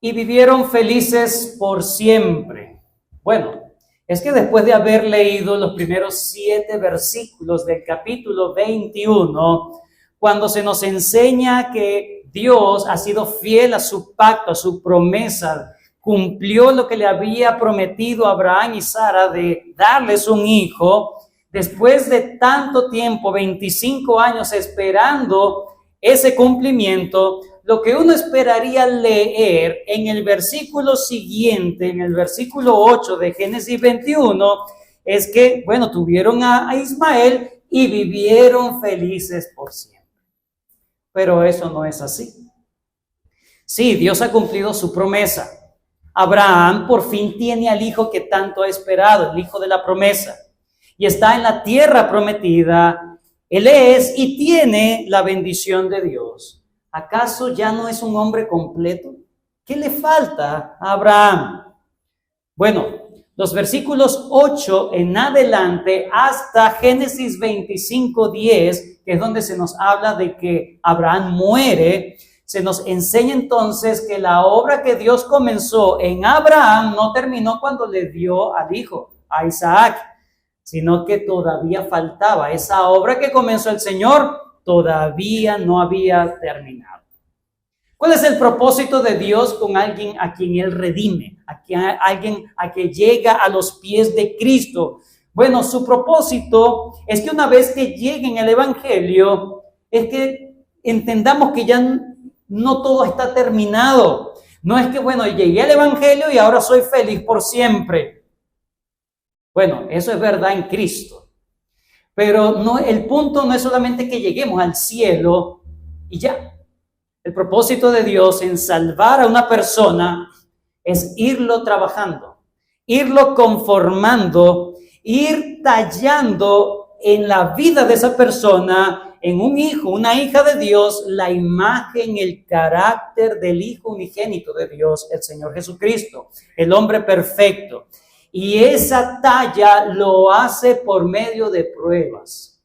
y vivieron felices por siempre. Bueno, es que después de haber leído los primeros 7 versículos del capítulo 21, cuando se nos enseña que Dios ha sido fiel a su pacto, a su promesa, cumplió lo que le había prometido a Abraham y Sara de darles un hijo, después de tanto tiempo, 25 años esperando ese cumplimiento, lo que uno esperaría leer en el versículo siguiente, en el versículo 8 de Génesis 21, es que, bueno, tuvieron a Ismael y vivieron felices por siempre. Pero eso no es así. Sí, Dios ha cumplido su promesa. Abraham por fin tiene al hijo que tanto ha esperado, el hijo de la promesa, y está en la tierra prometida. Él es y tiene la bendición de Dios. ¿Acaso ya no es un hombre completo? ¿Qué le falta a Abraham? Bueno, los versículos 8 en adelante hasta Génesis 25:10, que es donde se nos habla de que Abraham muere, se nos enseña entonces que la obra que Dios comenzó en Abraham no terminó cuando le dio al hijo, a Isaac, sino que todavía faltaba. Esa obra que comenzó el Señor todavía no había terminado. ¿Cuál es el propósito de Dios con alguien a quien Él redime? Alguien a que llega a los pies de Cristo. Bueno, su propósito es que una vez que llegue en el Evangelio, es que entendamos que ya no todo está terminado. No es que, bueno, llegué al Evangelio y ahora soy feliz por siempre. Bueno, eso es verdad en Cristo. Pero no, el punto no es solamente que lleguemos al cielo y ya. El propósito de Dios en salvar a una persona es irlo trabajando, irlo conformando, ir tallando en la vida de esa persona, en un hijo, una hija de Dios, la imagen, el carácter del Hijo unigénito de Dios, el Señor Jesucristo, el hombre perfecto. Y esa talla lo hace por medio de pruebas.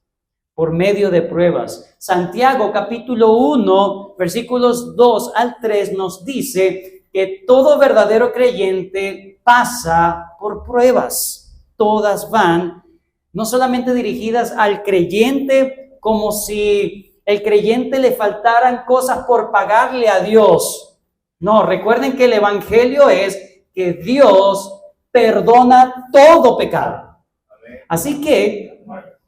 Por medio de pruebas. Santiago capítulo 1, versículos 2 al 3 nos dice que todo verdadero creyente pasa por pruebas. Todas van, no solamente dirigidas al creyente, como si el creyente le faltaran cosas por pagarle a Dios. No, recuerden que el evangelio es que Dios perdona todo pecado. Así que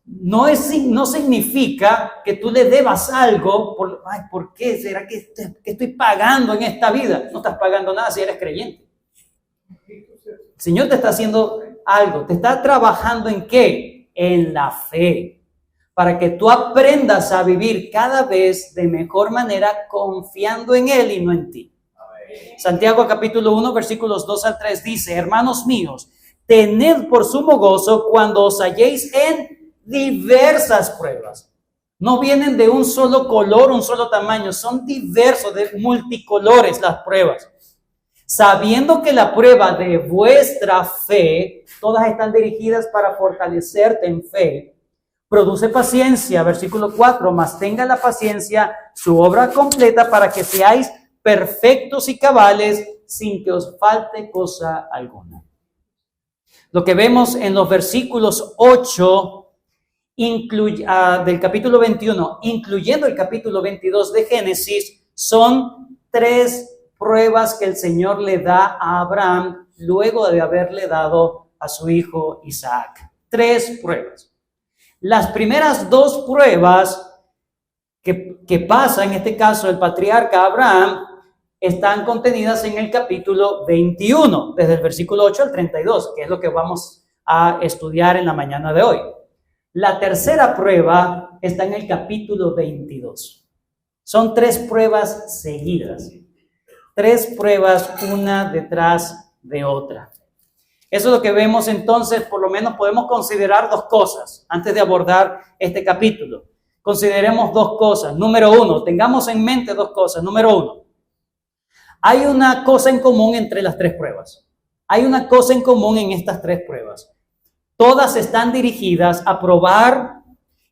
no significa que tú le debas algo ¿por qué? ¿Será que estoy pagando en esta vida? No estás pagando nada si eres creyente. El Señor te está haciendo algo, te está trabajando ¿en qué? En la fe, para que tú aprendas a vivir cada vez de mejor manera confiando en Él y no en ti. Santiago capítulo 1 versículos 2 al 3 dice: hermanos míos, tened por sumo gozo cuando os halléis en diversas pruebas. No vienen de un solo color, un solo tamaño, son diversos, de multicolores las pruebas. Sabiendo que la prueba de vuestra fe, todas están dirigidas para fortalecerte en fe, produce paciencia, versículo 4, mas tenga la paciencia su obra completa para que seáis perfectos y cabales sin que os falte cosa alguna. Lo que vemos en los versículos 8 del capítulo 21, incluyendo el capítulo 22 de Génesis, son 3 pruebas que el Señor le da a Abraham luego de haberle dado a su hijo Isaac. 3 pruebas. Las primeras 2 pruebas que pasa, en este caso, el patriarca Abraham, están contenidas en el capítulo 21, desde el versículo 8 al 32, que es lo que vamos a estudiar en la mañana de hoy. La tercera prueba está en el capítulo 22. Son 3 pruebas seguidas. 3 pruebas, una detrás de otra. Eso es lo que vemos entonces, por lo menos podemos considerar 2 cosas antes de abordar este capítulo. Consideremos 2 cosas. Número 1, tengamos en mente 2 cosas. Número 1, hay una cosa en común entre las 3 pruebas. Hay una cosa en común en estas 3 pruebas. Todas están dirigidas a probar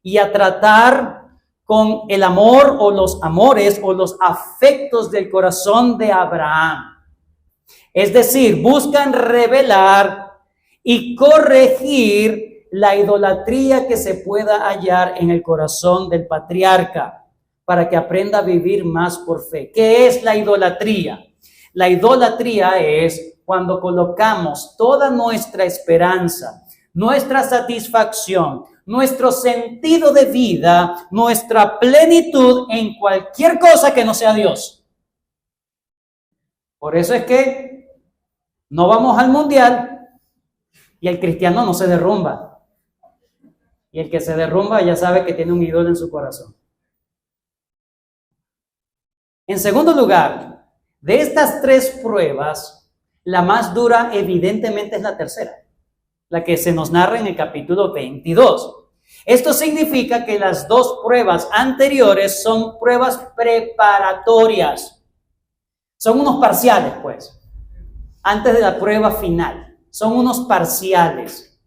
y a tratar con el amor o los amores o los afectos del corazón de Abraham. Es decir, buscan revelar y corregir la idolatría que se pueda hallar en el corazón del patriarca para que aprenda a vivir más por fe. ¿Qué es la idolatría? La idolatría es cuando colocamos toda nuestra esperanza, nuestra satisfacción, nuestro sentido de vida, nuestra plenitud en cualquier cosa que no sea Dios. Por eso es que no vamos al mundial y el cristiano no se derrumba. Y el que se derrumba ya sabe que tiene un ídolo en su corazón. En segundo lugar, de estas tres pruebas, la más dura evidentemente es la tercera, la que se nos narra en el capítulo 22. Esto significa que las dos pruebas anteriores son pruebas preparatorias. Son unos parciales, pues, antes de la prueba final. Son unos parciales.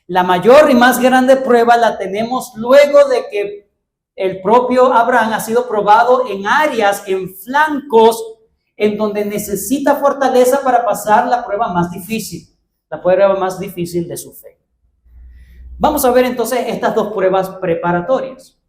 La mayor y más grande prueba la tenemos luego de que el propio Abraham ha sido probado en áreas, en flancos, en donde necesita fortaleza para pasar la prueba más difícil, la prueba más difícil de su fe. Vamos a ver entonces estas dos pruebas preparatorias.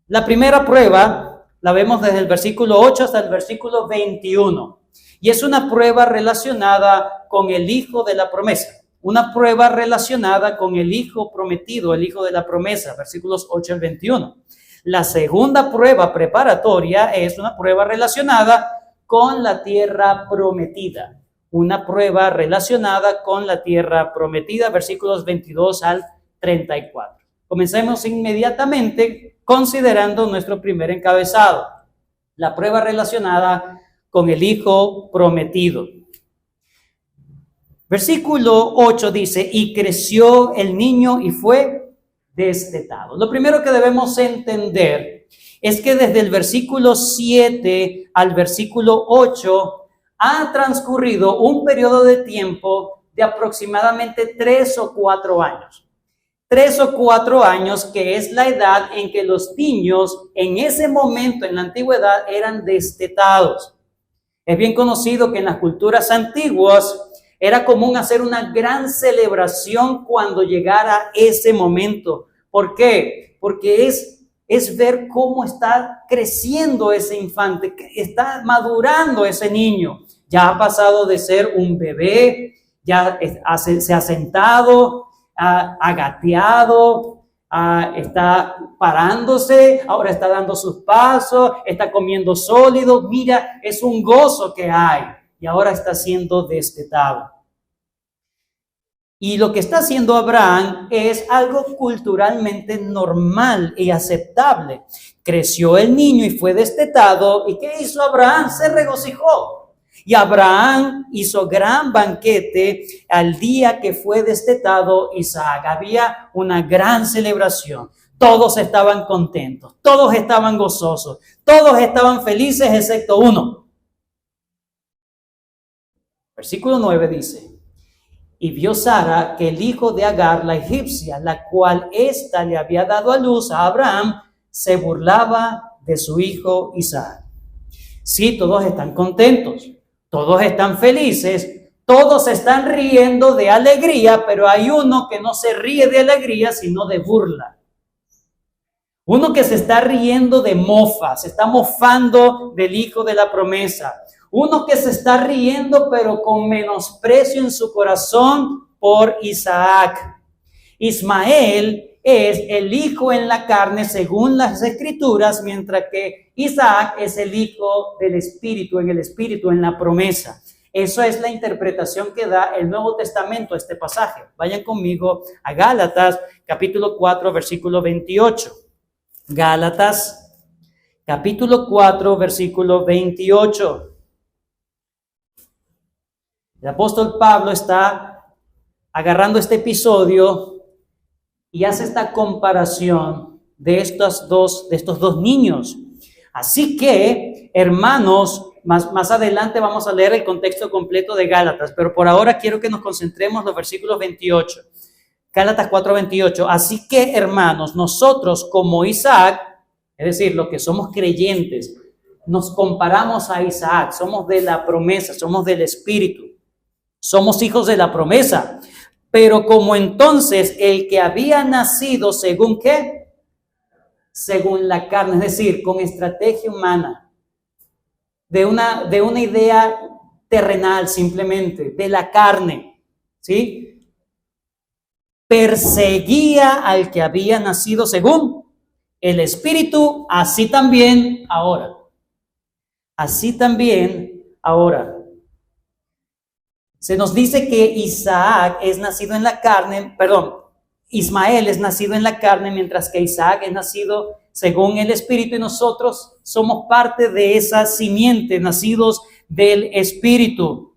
La primera prueba la vemos desde el versículo 8 hasta el versículo 21. Y es una prueba relacionada con el hijo de la promesa. Una prueba relacionada con el hijo prometido, el hijo de la promesa, versículos 8 al 21. La segunda prueba preparatoria es una prueba relacionada con la tierra prometida. Una prueba relacionada con la tierra prometida, versículos 22 al 34. Comencemos inmediatamente considerando nuestro primer encabezado, la prueba relacionada con el hijo prometido. Versículo 8 dice, y creció el niño y fue destetado. Lo primero que debemos entender es que desde el versículo 7 al versículo 8 ha transcurrido un periodo de tiempo de aproximadamente 3 o 4 años. 3 o 4 años, que es la edad en que los niños en ese momento en la antigüedad eran destetados. Es bien conocido que en las culturas antiguas era común hacer una gran celebración cuando llegara ese momento. ¿Por qué? Porque es ver cómo está creciendo ese infante, está madurando ese niño. Ya ha pasado de ser un bebé, ya se ha sentado, ha gateado, está parándose, ahora está dando sus pasos, está comiendo sólido. Mira, es un gozo que hay y ahora está siendo destetado. Y lo que está haciendo Abraham es algo culturalmente normal y aceptable. Creció el niño y fue destetado. ¿Y qué hizo Abraham? Se regocijó. Y Abraham hizo gran banquete al día que fue destetado Isaac. Había una gran celebración. Todos estaban contentos, todos estaban gozosos, todos estaban felices excepto uno. Versículo 9 dice, y vio Sara que el hijo de Agar, la egipcia, la cual ésta le había dado a luz a Abraham, se burlaba de su hijo Isaac. Sí, todos están contentos, todos están felices, todos están riendo de alegría, pero hay uno que no se ríe de alegría, sino de burla. Uno que se está riendo de mofa, se está mofando del hijo de la promesa. Uno que se está riendo, pero con menosprecio en su corazón por Isaac. Ismael es el hijo en la carne según las escrituras, mientras que Isaac es el hijo del espíritu, en la promesa. Eso es la interpretación que da el Nuevo Testamento a este pasaje. Vayan conmigo a Gálatas, capítulo 4, versículo 28. Gálatas, capítulo 4, versículo 28. El apóstol Pablo está agarrando este episodio y hace esta comparación de estos dos niños. Así que, hermanos, más adelante vamos a leer el contexto completo de Gálatas, pero por ahora quiero que nos concentremos en los versículos 28. Gálatas 4:28. Así que, hermanos, nosotros como Isaac, es decir, los que somos creyentes, nos comparamos a Isaac, somos de la promesa, somos del espíritu. Somos hijos de la promesa. Pero como entonces el que había nacido según ¿qué? Según la carne, es decir, con estrategia humana, de una idea terrenal simplemente, de la carne, ¿sí? Perseguía al que había nacido según el Espíritu, así también ahora. Así también ahora. Se nos dice que Isaac es nacido en la carne, Ismael es nacido en la carne, mientras que Isaac es nacido según el Espíritu, y nosotros somos parte de esa simiente, nacidos del Espíritu.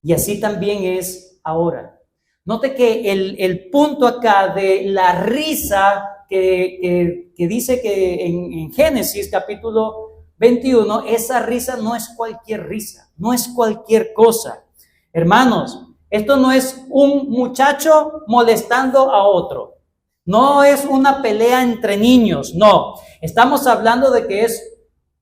Y así también es ahora. Note que el punto acá de la risa que dice que en Génesis capítulo 21, esa risa no es cualquier risa, no es cualquier cosa. Hermanos, esto no es un muchacho molestando a otro. No es una pelea entre niños, no. Estamos hablando de que es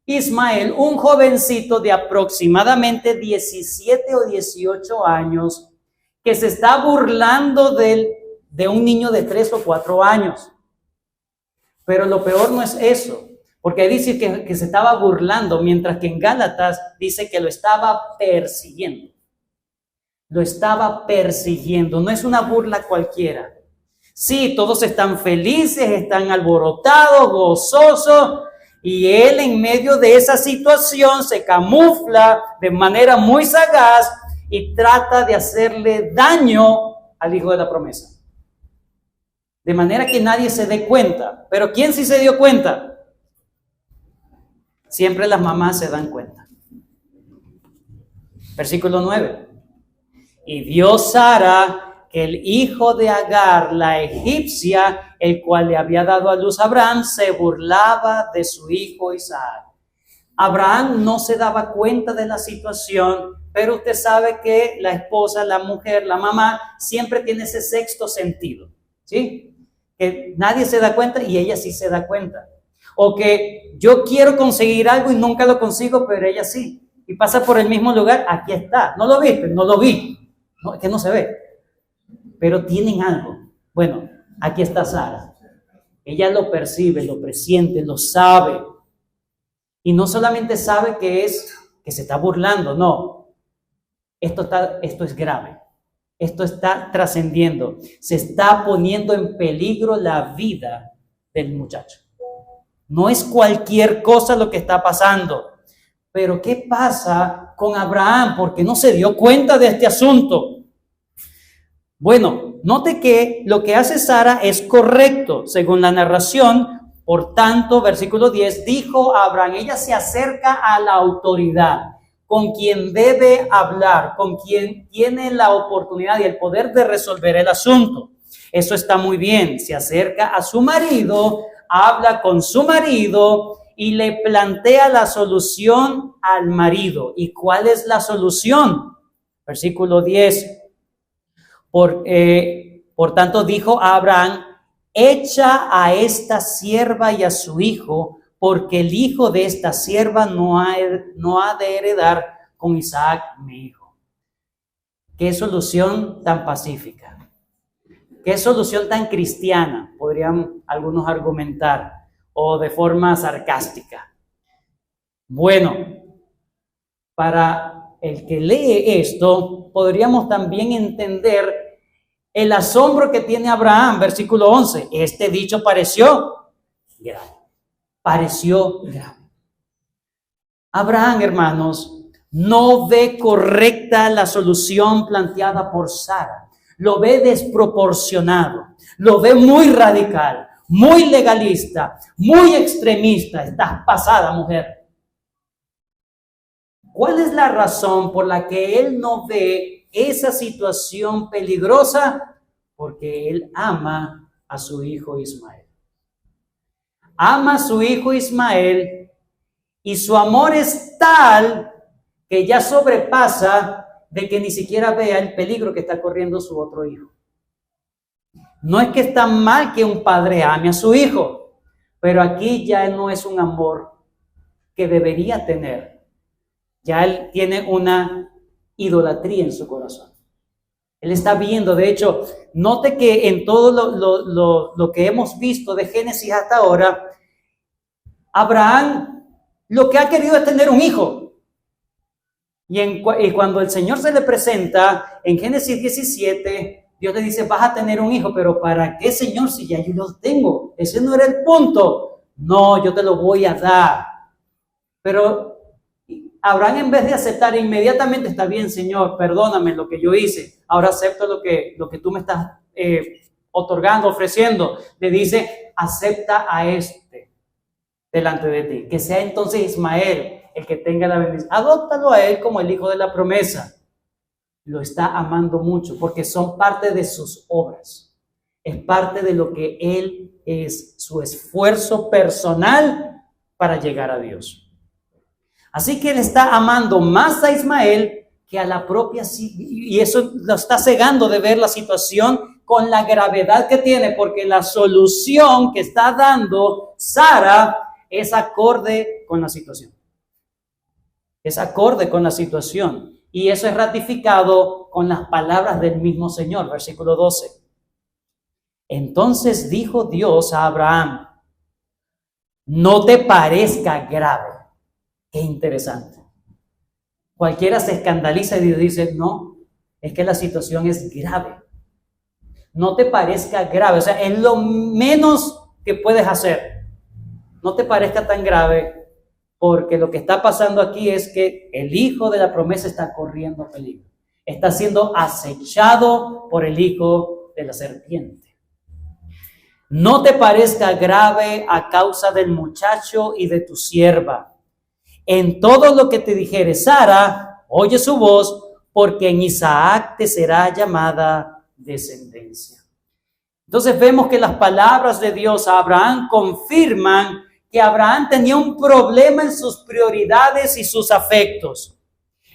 Ismael, un jovencito de aproximadamente 17 o 18 años, que se está burlando de un niño de 3 o 4 años. Pero lo peor no es eso, porque dice que se estaba burlando, mientras que en Gálatas dice que lo estaba persiguiendo. Lo estaba persiguiendo, no es una burla cualquiera. Sí, todos están felices, están alborotados, gozosos, y él en medio de esa situación se camufla de manera muy sagaz y trata de hacerle daño al hijo de la promesa. De manera que nadie se dé cuenta. Pero ¿quién sí se dio cuenta? Siempre las mamás se dan cuenta. Versículo 9. Y vio Sara que el hijo de Agar, la egipcia, el cual le había dado a luz a Abraham, se burlaba de su hijo Isaac. Abraham no se daba cuenta de la situación, pero usted sabe que la esposa, la mujer, la mamá, siempre tiene ese sexto sentido, ¿sí? Que nadie se da cuenta y ella sí se da cuenta. O que yo quiero conseguir algo y nunca lo consigo, pero ella sí. Y pasa por el mismo lugar, aquí está. ¿No lo viste? No lo vi. No, es que no se ve. Pero tienen algo. Bueno, aquí está Sara. Ella lo percibe, lo presiente, lo sabe. Y no solamente sabe que se está burlando, no. Esto es grave. Esto está trascendiendo. Se está poniendo en peligro la vida del muchacho. No es cualquier cosa lo que está pasando. Pero ¿qué pasa con Abraham? Porque no se dio cuenta de este asunto. Bueno, note que lo que hace Sara es correcto, según la narración. Por tanto, versículo 10, dijo a Abraham, ella se acerca a la autoridad, con quien debe hablar, con quien tiene la oportunidad y el poder de resolver el asunto. Eso está muy bien. Se acerca a su marido, habla con su marido y le plantea la solución al marido. ¿Y cuál es la solución? Versículo 10. Por tanto, dijo a Abraham, echa a esta sierva y a su hijo, porque el hijo de esta sierva no ha de heredar con Isaac, mi hijo. Qué solución tan pacífica. Qué solución tan cristiana, podrían algunos argumentar, o de forma sarcástica. Bueno, para el que lee esto, podríamos también entender el asombro que tiene Abraham, versículo 11. Este dicho pareció grave. Pareció grave. Abraham, hermanos, no ve correcta la solución planteada por Sara. Lo ve desproporcionado. Lo ve muy radical, muy legalista, muy extremista. Estás pasada, mujer. ¿Cuál es la razón por la que él no ve esa situación peligrosa? Porque él ama a su hijo Ismael. Ama a su hijo Ismael y su amor es tal que ya sobrepasa de que ni siquiera vea el peligro que está corriendo su otro hijo. No es que está mal que un padre ame a su hijo, pero aquí ya no es un amor que debería tener. Ya él tiene una idolatría en su corazón. Él está viendo, de hecho, note que en todo lo que hemos visto de Génesis hasta ahora, Abraham lo que ha querido es tener un hijo. Y cuando el Señor se le presenta en Génesis 17, Dios le dice, vas a tener un hijo, pero ¿para qué, Señor, si ya yo lo tengo? Ese no era el punto. No, yo te lo voy a dar. Pero Abraham, en vez de aceptar inmediatamente, está bien, Señor, perdóname lo que yo hice, ahora acepto lo que tú me estás otorgando, ofreciendo. Le dice, acepta a este delante de ti, que sea entonces Ismael el que tenga la bendición. Adóptalo a él como el hijo de la promesa. Lo está amando mucho porque son parte de sus obras. Es parte de lo que él es, su esfuerzo personal para llegar a Dios. Así que él está amando más a Ismael que a la propia, y eso lo está cegando de ver la situación con la gravedad que tiene, porque la solución que está dando Sara es acorde con la situación. Es acorde con la situación. Y eso es ratificado con las palabras del mismo Señor, versículo 12. Entonces dijo Dios a Abraham, no te parezca grave. Qué interesante. Cualquiera se escandaliza y dice, no, es que la situación es grave. No te parezca grave, o sea, es lo menos que puedes hacer. No te parezca tan grave, porque lo que está pasando aquí es que el hijo de la promesa está corriendo peligro. Está siendo acechado por el hijo de la serpiente. No te parezca grave a causa del muchacho y de tu sierva. En todo lo que te dijere Sara, oye su voz, porque en Isaac te será llamada descendencia. Entonces vemos que las palabras de Dios a Abraham confirman que Abraham tenía un problema en sus prioridades y sus afectos.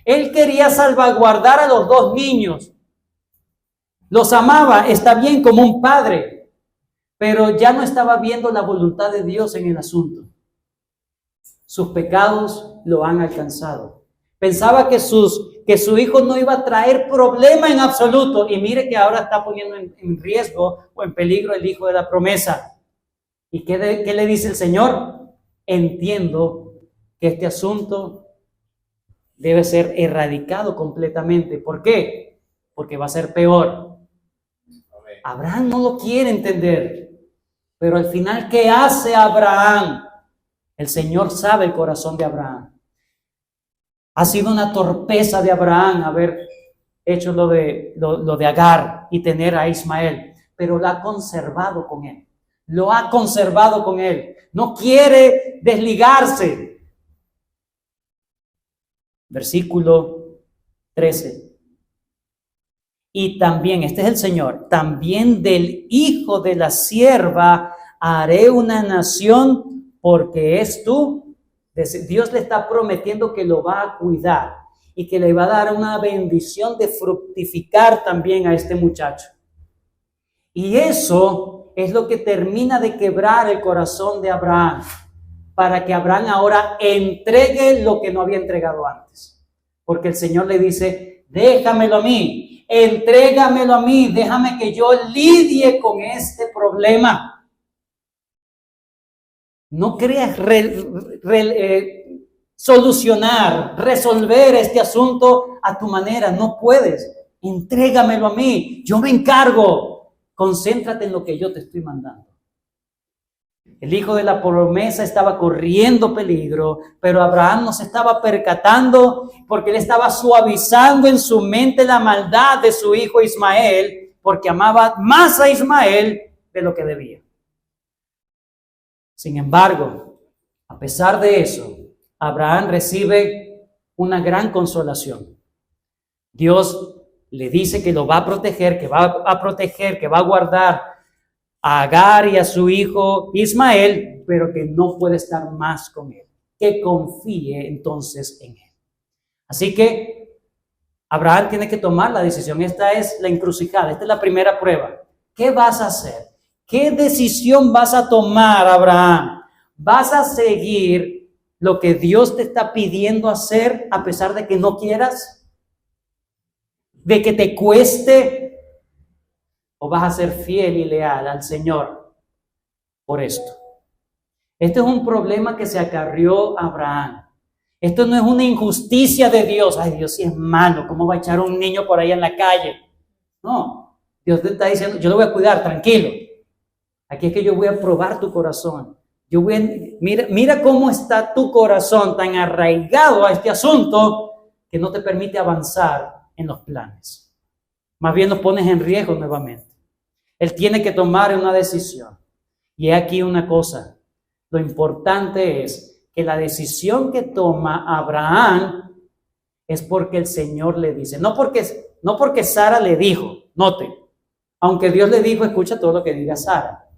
Él quería salvaguardar a los dos niños. Los amaba, está bien, como un padre, pero ya no estaba viendo la voluntad de Dios en el asunto. Sus pecados lo han alcanzado. Pensaba que su hijo no iba a traer problema en absoluto. Y mire que ahora está poniendo en riesgo o en peligro el hijo de la promesa. ¿Y qué le dice el Señor? Entiendo que este asunto debe ser erradicado completamente. ¿Por qué? Porque va a ser peor. Abraham no lo quiere entender. Pero al final, ¿qué hace Abraham? El Señor sabe el corazón de Abraham. Ha sido una torpeza de Abraham haber hecho lo de Agar y tener a Ismael, pero lo ha conservado con él. Lo ha conservado con él. No quiere desligarse. Versículo 13. Y también, este es el Señor, también del hijo de la sierva haré una nación, porque es tú. Dios le está prometiendo que lo va a cuidar y que le va a dar una bendición de fructificar también a este muchacho. Y eso es lo que termina de quebrar el corazón de Abraham, para que Abraham ahora entregue lo que no había entregado antes. Porque el Señor le dice, déjamelo a mí, entrégamelo a mí, déjame que yo lidie con este problema. No creas solucionar, resolver este asunto a tu manera, no puedes. Entrégamelo a mí, yo me encargo. Concéntrate en lo que yo te estoy mandando. El hijo de la promesa estaba corriendo peligro, pero Abraham no se estaba percatando porque él estaba suavizando en su mente la maldad de su hijo Ismael, porque amaba más a Ismael de lo que debía. Sin embargo, a pesar de eso, Abraham recibe una gran consolación. Dios le dice que lo va a proteger, que va a guardar a Agar y a su hijo Ismael, pero que no puede estar más con él. Que confíe entonces en él. Así que Abraham tiene que tomar la decisión. Esta es la encrucijada, esta es la primera prueba. ¿Qué vas a hacer? ¿Qué decisión vas a tomar, Abraham? ¿Vas a seguir lo que Dios te está pidiendo hacer a pesar de que no quieras? de que te cueste, o vas a ser fiel y leal al Señor por esto? Este es un problema que se acarrió Abraham. Esto no es una injusticia de Dios. Ay, Dios sí es malo. ¿Cómo va a echar a un niño por ahí en la calle? No. Dios te está diciendo, yo lo voy a cuidar, tranquilo. Aquí es que yo voy a probar tu corazón. Mira cómo está tu corazón tan arraigado a este asunto que no te permite avanzar en los planes. Más bien los pones en riesgo nuevamente. Él tiene que tomar una decisión. Y aquí una cosa. Lo importante es que la decisión que toma Abraham es porque el Señor le dice. No porque Sara le dijo. Note. Aunque Dios le dijo, escucha todo lo que diga Sara.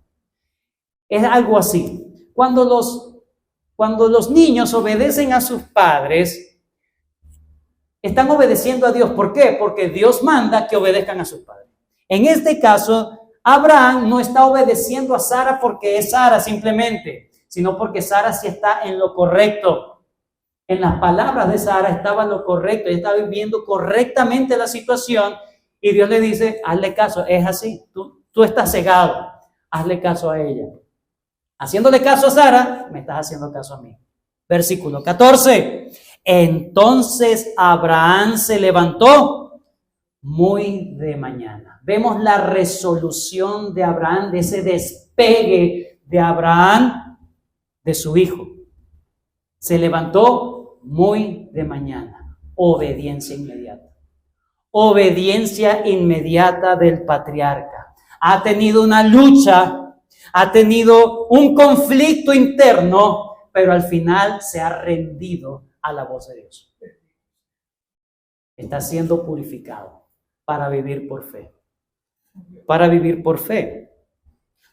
Es algo así. Cuando los niños obedecen a sus padres, están obedeciendo a Dios. ¿Por qué? Porque Dios manda que obedezcan a sus padres. En este caso, Abraham no está obedeciendo a Sara porque es Sara simplemente, sino porque Sara sí está en lo correcto. En las palabras de Sara estaba lo correcto. Ella estaba viviendo correctamente la situación y Dios le dice, hazle caso, es así. Tú estás cegado, hazle caso a ella. Haciéndole caso a Sara, me estás haciendo caso a mí. Versículo 14. Entonces Abraham se levantó muy de mañana. Vemos la resolución de Abraham, de ese despegue de Abraham de su hijo. Se levantó muy de mañana. Obediencia inmediata. Obediencia inmediata del patriarca. Ha tenido una lucha, ha tenido un conflicto interno, pero al final se ha rendido a la voz de Dios. Está siendo purificado para vivir por fe. Para vivir por fe.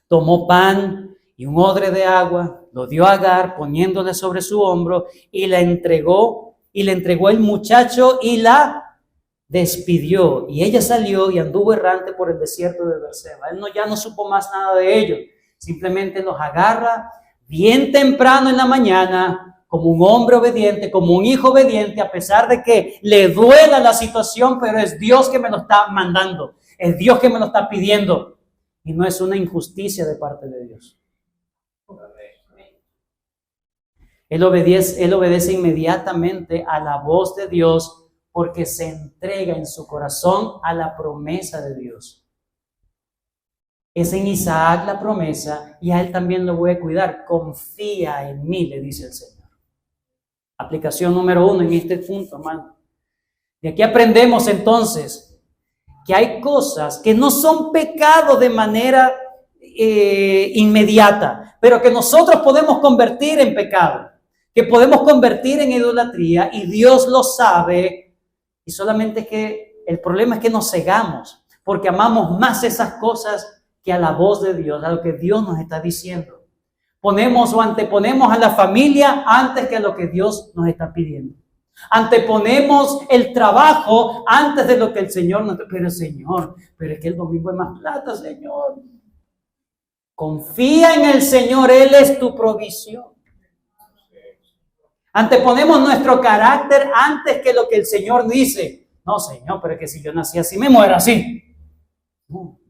Tomó pan y un odre de agua, lo dio a Agar poniéndole sobre su hombro y le entregó el muchacho y la despidió. Y ella salió y anduvo errante por el desierto de Beerseba. Él ya no supo más nada de ellos. Simplemente los agarra bien temprano en la mañana, como un hombre obediente, como un hijo obediente, a pesar de que le duela la situación, pero es Dios que me lo está mandando, es Dios que me lo está pidiendo, y no es una injusticia de parte de Dios. Él obedece inmediatamente a la voz de Dios porque se entrega en su corazón a la promesa de Dios. Es en Isaac la promesa y a él también lo voy a cuidar. Confía en mí, le dice el Señor. Aplicación número 1 en este punto, hermano. De aquí aprendemos entonces que hay cosas que no son pecado de manera inmediata, pero que nosotros podemos convertir en pecado, que podemos convertir en idolatría y Dios lo sabe. Y solamente que el problema es que nos cegamos porque amamos más esas cosas que a la voz de Dios, a lo que Dios nos está diciendo. Ponemos o anteponemos a la familia antes que a lo que Dios nos está pidiendo. Anteponemos el trabajo antes de lo que el Señor nos... Pero Señor, pero es que el domingo hay más plata, Señor. Confía en el Señor, Él es tu provisión. Anteponemos nuestro carácter antes que lo que el Señor dice. No, Señor, pero es que si yo nací así, me muero así. No.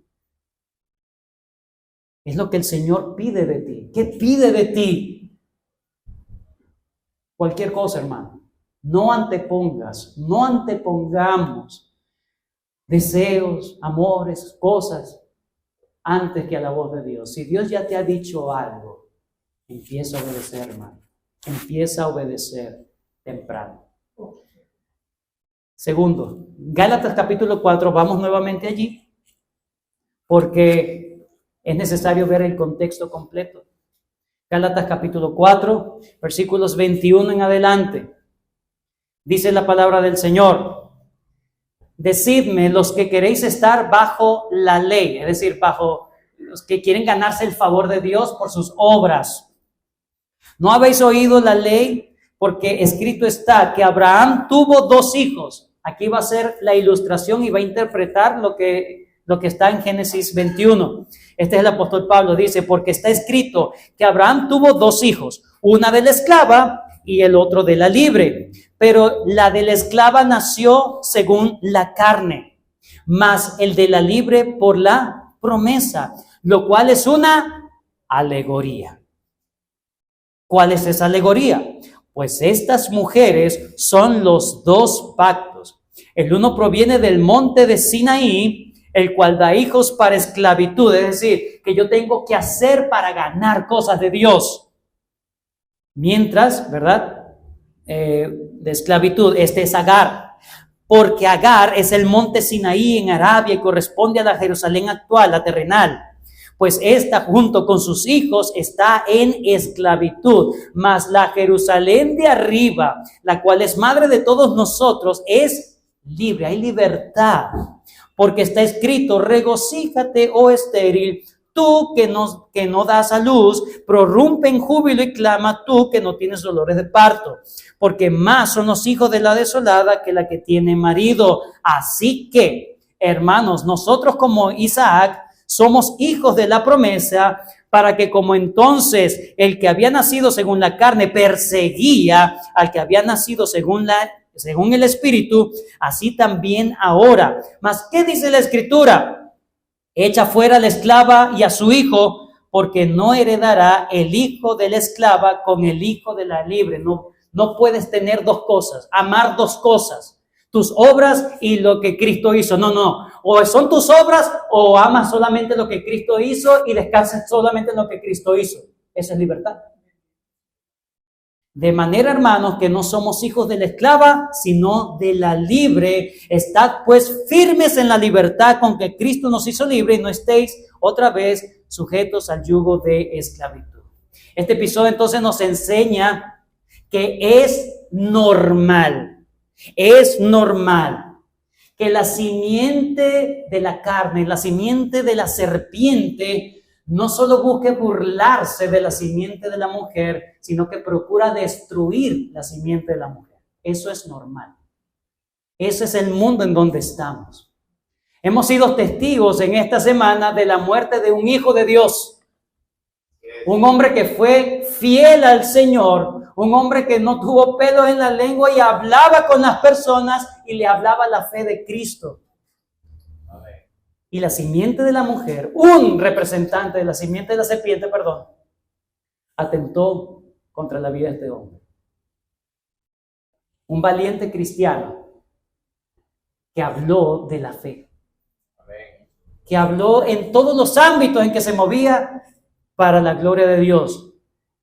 Es lo que el Señor pide de ti. ¿Qué pide de ti? Cualquier cosa, hermano. No antepongamos deseos, amores, cosas antes que a la voz de Dios. Si Dios ya te ha dicho algo, empieza a obedecer, hermano. Empieza a obedecer temprano. Segundo, Gálatas capítulo 4, vamos nuevamente allí, porque es necesario ver el contexto completo. Gálatas capítulo 4, versículos 21 en adelante. Dice la palabra del Señor: decidme los que queréis estar bajo la ley, es decir, bajo los que quieren ganarse el favor de Dios por sus obras. ¿No habéis oído la ley? Porque escrito está que Abraham tuvo 2 hijos. Aquí va a ser la ilustración y va a interpretar lo que está en Génesis 21. Este es el apóstol Pablo, dice, porque está escrito que Abraham tuvo 2 hijos, una de la esclava y el otro de la libre. Pero la de la esclava nació según la carne, mas el de la libre por la promesa, lo cual es una alegoría. ¿Cuál es esa alegoría? Pues estas mujeres son los dos pactos. El uno proviene del monte de Sinaí, el cual da hijos para esclavitud, es decir, que yo tengo que hacer para ganar cosas de Dios. Mientras, ¿verdad? De esclavitud, este es Agar. Porque Agar es el monte Sinaí en Arabia y corresponde a la Jerusalén actual, la terrenal. Pues esta junto con sus hijos está en esclavitud, mas la Jerusalén de arriba, la cual es madre de todos nosotros, es libre, hay libertad, porque está escrito: regocíjate, oh estéril, tú que no das a luz, prorrumpe en júbilo y clama tú que no tienes dolores de parto, porque más son los hijos de la desolada que la que tiene marido. Así que, hermanos, nosotros como Isaac somos hijos de la promesa, para que como entonces el que había nacido según la carne perseguía al que había nacido según el Espíritu, así también ahora. Mas, ¿qué dice la Escritura? Echa fuera a la esclava y a su hijo, porque no heredará el hijo de la esclava con el hijo de la libre. No puedes tener dos cosas, amar dos cosas, tus obras y lo que Cristo hizo. No. O son tus obras o amas solamente lo que Cristo hizo y descansas solamente en lo que Cristo hizo. Esa es libertad. De manera, hermanos, que no somos hijos de la esclava, sino de la libre. Estad pues firmes en la libertad con que Cristo nos hizo libre, y no estéis otra vez sujetos al yugo de esclavitud. Este episodio entonces nos enseña que es normal que la simiente de la carne, la simiente de la serpiente, no solo busque burlarse de la simiente de la mujer, sino que procura destruir la simiente de la mujer. Eso es normal. Ese es el mundo en donde estamos. Hemos sido testigos en esta semana de la muerte de un hijo de Dios. Un hombre que fue fiel al Señor, un hombre que no tuvo pelos en la lengua y hablaba con las personas y le hablaba la fe de Cristo. Y la simiente de la mujer, un representante de la simiente de la serpiente, atentó contra la vida de este hombre. Un valiente cristiano que habló de la fe, que habló en todos los ámbitos en que se movía para la gloria de Dios,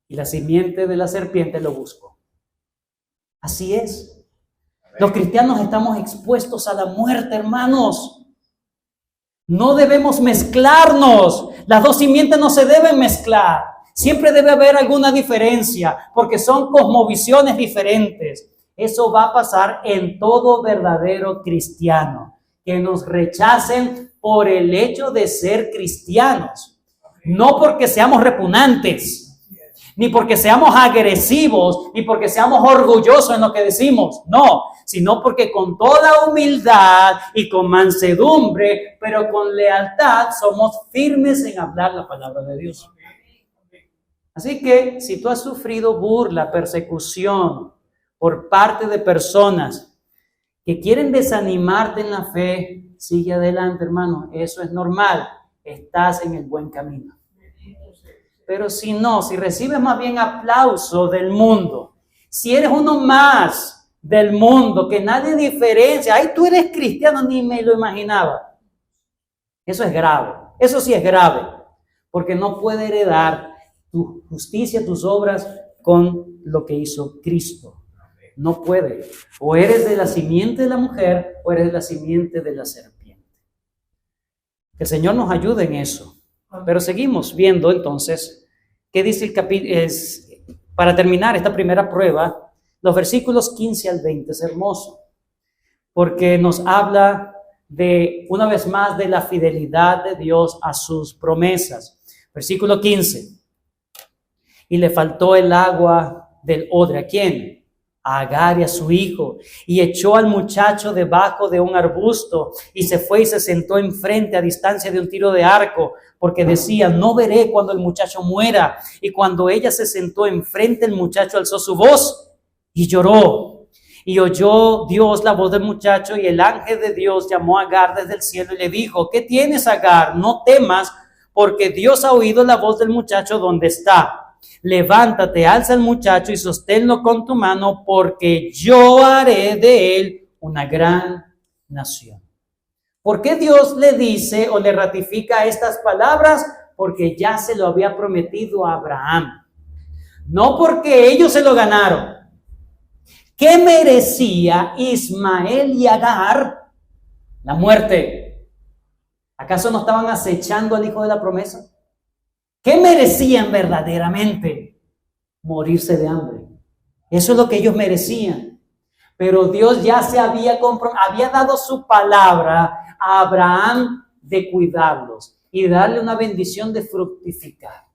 y la simiente de la serpiente lo buscó. Así es. Los cristianos estamos expuestos a la muerte, hermanos. No debemos mezclarnos. Las dos simientes no se deben mezclar. Siempre debe haber alguna diferencia, porque son cosmovisiones diferentes. Eso va a pasar en todo verdadero cristiano, que nos rechacen por el hecho de ser cristianos. No porque seamos repugnantes, ni porque seamos agresivos, ni porque seamos orgullosos en lo que decimos, no, sino porque con toda humildad y con mansedumbre, pero con lealtad, somos firmes en hablar la palabra de Dios. Así que si tú has sufrido burla, persecución por parte de personas que quieren desanimarte en la fe, sigue adelante, hermano, eso es normal, estás en el buen camino. Pero si no, si recibes más bien aplauso del mundo, si eres uno más del mundo, que nadie diferencia, ay, tú eres cristiano, ni me lo imaginaba. Eso es grave, eso sí es grave, porque no puede heredar tu justicia, tus obras con lo que hizo Cristo. No puede. O eres de la simiente de la mujer o eres de la simiente de la serpiente. Que el Señor nos ayude en eso. Pero seguimos viendo entonces qué dice el capítulo. Para terminar esta primera prueba, los versículos 15 al 20 es hermoso, porque nos habla de, una vez más, de la fidelidad de Dios a sus promesas. Versículo 15. Y le faltó el agua del odre. ¿A quién? A Agar y a su hijo, y echó al muchacho debajo de un arbusto, y se fue y se sentó enfrente a distancia de un tiro de arco, porque decía, no veré cuando el muchacho muera. Y cuando ella se sentó enfrente, el muchacho alzó su voz y lloró. Y oyó Dios la voz del muchacho, y el ángel de Dios llamó a Agar desde el cielo y le dijo: ¿qué tienes, Agar? No temas, porque Dios ha oído la voz del muchacho donde está. Levántate, alza al muchacho y sosténlo con tu mano, porque yo haré de él una gran nación. ¿Por qué Dios le dice o le ratifica estas palabras? Porque ya se lo había prometido a Abraham. No porque ellos se lo ganaron. ¿Qué merecía Ismael y Agar? La muerte. ¿Acaso no estaban acechando al hijo de la promesa? ¿Qué merecían verdaderamente? Morirse de hambre. Eso es lo que ellos merecían. Pero Dios ya se había dado su palabra a Abraham de cuidarlos y darle una bendición de fructificar.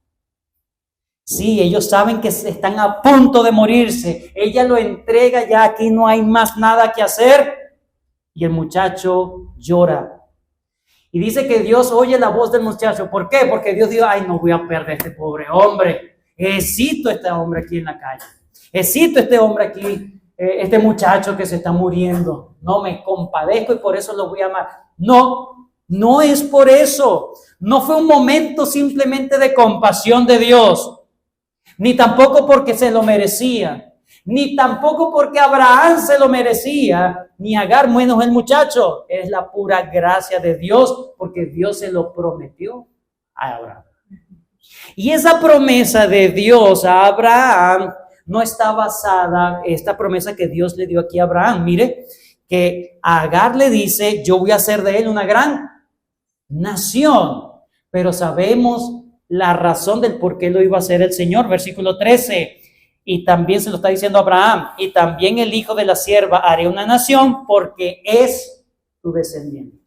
Sí, ellos saben que están a punto de morirse. Ella lo entrega, ya aquí no hay más nada que hacer. Y el muchacho llora. Y dice que Dios oye la voz del muchacho. ¿Por qué? Porque Dios dijo: ay, no voy a perder a este pobre hombre. Necesito a este hombre aquí en la calle. Necesito a este hombre aquí, este muchacho que se está muriendo. No, me compadezco y por eso lo voy a amar. No, no es por eso. No fue un momento simplemente de compasión de Dios. Ni tampoco porque se lo merecía, ni tampoco porque Abraham se lo merecía, ni Agar menos el muchacho. Es la pura gracia de Dios, porque Dios se lo prometió a Abraham. Y esa promesa de Dios a Abraham no está basada, esta promesa que Dios le dio aquí a Abraham, mire, que a Agar le dice: yo voy a hacer de él una gran nación, pero sabemos la razón del por qué lo iba a hacer el Señor. Versículo 13, y también se lo está diciendo a Abraham: y también el hijo de la sierva haré una nación, porque es tu descendiente.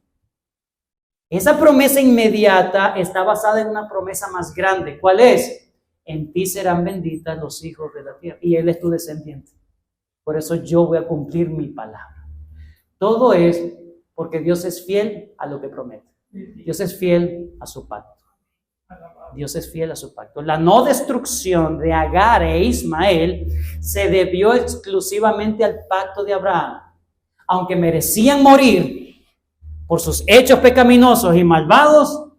Esa promesa inmediata está basada en una promesa más grande. ¿Cuál es? En ti serán benditas los hijos de la tierra, y él es tu descendiente. Por eso yo voy a cumplir mi palabra. Todo es porque Dios es fiel a lo que promete. Dios es fiel a su pacto. Dios es fiel a su pacto. La no destrucción de Agar e Ismael se debió exclusivamente al pacto de Abraham. Aunque merecían morir por sus hechos pecaminosos y malvados,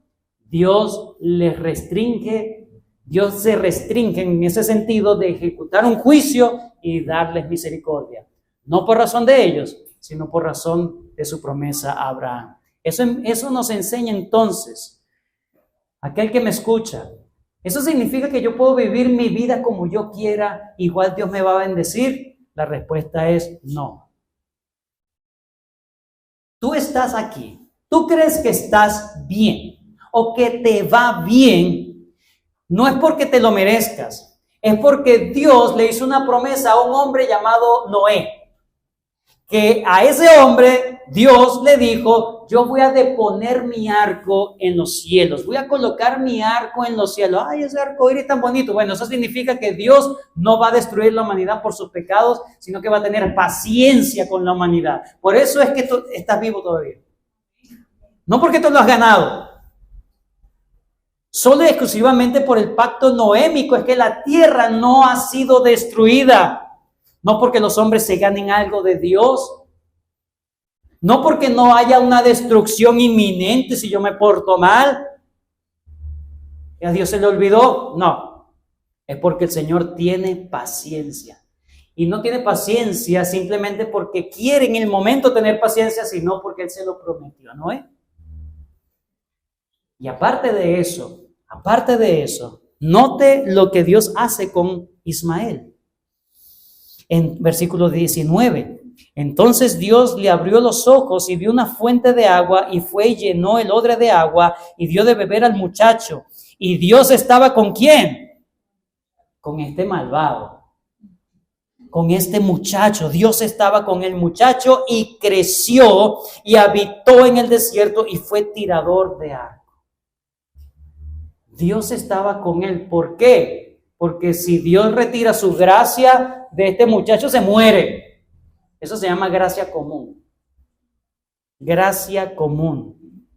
Dios se restringe en ese sentido de ejecutar un juicio y darles misericordia. No por razón de ellos, sino por razón de su promesa a Abraham. Eso nos enseña entonces, aquel que me escucha, ¿eso significa que yo puedo vivir mi vida como yo quiera, igual Dios me va a bendecir? La respuesta es no. Tú estás aquí, tú crees que estás bien o que te va bien, no es porque te lo merezcas, es porque Dios le hizo una promesa a un hombre llamado Noé, que a ese hombre Dios le dijo: yo voy a deponer mi arco en los cielos, voy a colocar mi arco en los cielos. Ay, ese arco iris tan bonito. Bueno, eso significa que Dios no va a destruir la humanidad por sus pecados, sino que va a tener paciencia con la humanidad. Por eso es que tú estás vivo todavía. No porque tú lo has ganado. Solo y exclusivamente por el pacto noémico es que la tierra no ha sido destruida. No porque los hombres se ganen algo de Dios. No porque no haya una destrucción inminente si yo me porto mal. ¿Y a Dios se le olvidó? No. Es porque el Señor tiene paciencia. Y no tiene paciencia simplemente porque quiere en el momento tener paciencia, sino porque Él se lo prometió, ¿no es? Y aparte de eso, note lo que Dios hace con Ismael. En versículo 19, entonces Dios le abrió los ojos y vio una fuente de agua y fue y llenó el odre de agua y dio de beber al muchacho. Y Dios estaba ¿con quién? Con este malvado, con este muchacho. Dios estaba con el muchacho y creció y habitó en el desierto y fue tirador de arco. Dios estaba con él. ¿Por qué? Porque si Dios retira su gracia de este muchacho, se muere. Eso se llama gracia común. Gracia común.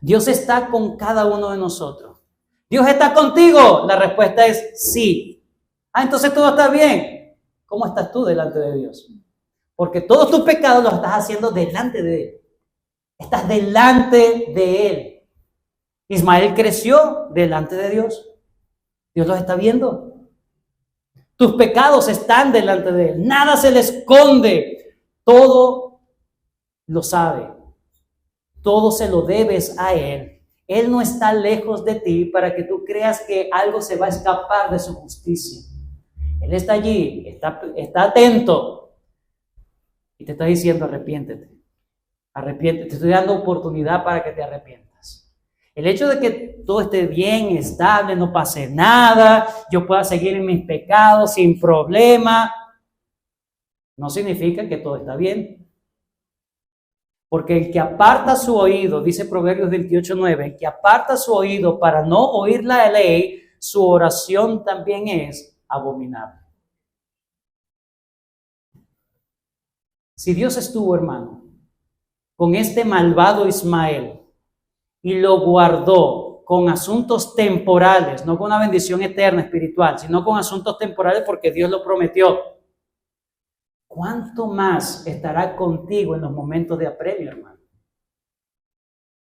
Dios está con cada uno de nosotros. ¿Dios está contigo? La respuesta es sí. Entonces todo está bien. ¿Cómo estás tú delante de Dios? Porque todos tus pecados los estás haciendo delante de Él. Estás delante de Él. Ismael creció delante de Dios. Dios los está viendo. Tus pecados están delante de Él. Nada se le esconde. Todo lo sabe. Todo se lo debes a Él. Él no está lejos de ti para que tú creas que algo se va a escapar de su justicia. Él está allí, está atento. Y te está diciendo, arrepiéntete. Arrepiéntete. Te estoy dando oportunidad para que te arrepientas. El hecho de que todo esté bien, estable, no pase nada, yo pueda seguir en mis pecados sin problema, no significa que todo está bien. Porque el que aparta su oído, dice Proverbios 28:9, el que aparta su oído para no oír la ley, su oración también es abominable. Si Dios estuvo, hermano, con este malvado Ismael y lo guardó con asuntos temporales, no con una bendición eterna espiritual, sino con asuntos temporales porque Dios lo prometió, ¿cuánto más estará contigo en los momentos de apremio, hermano?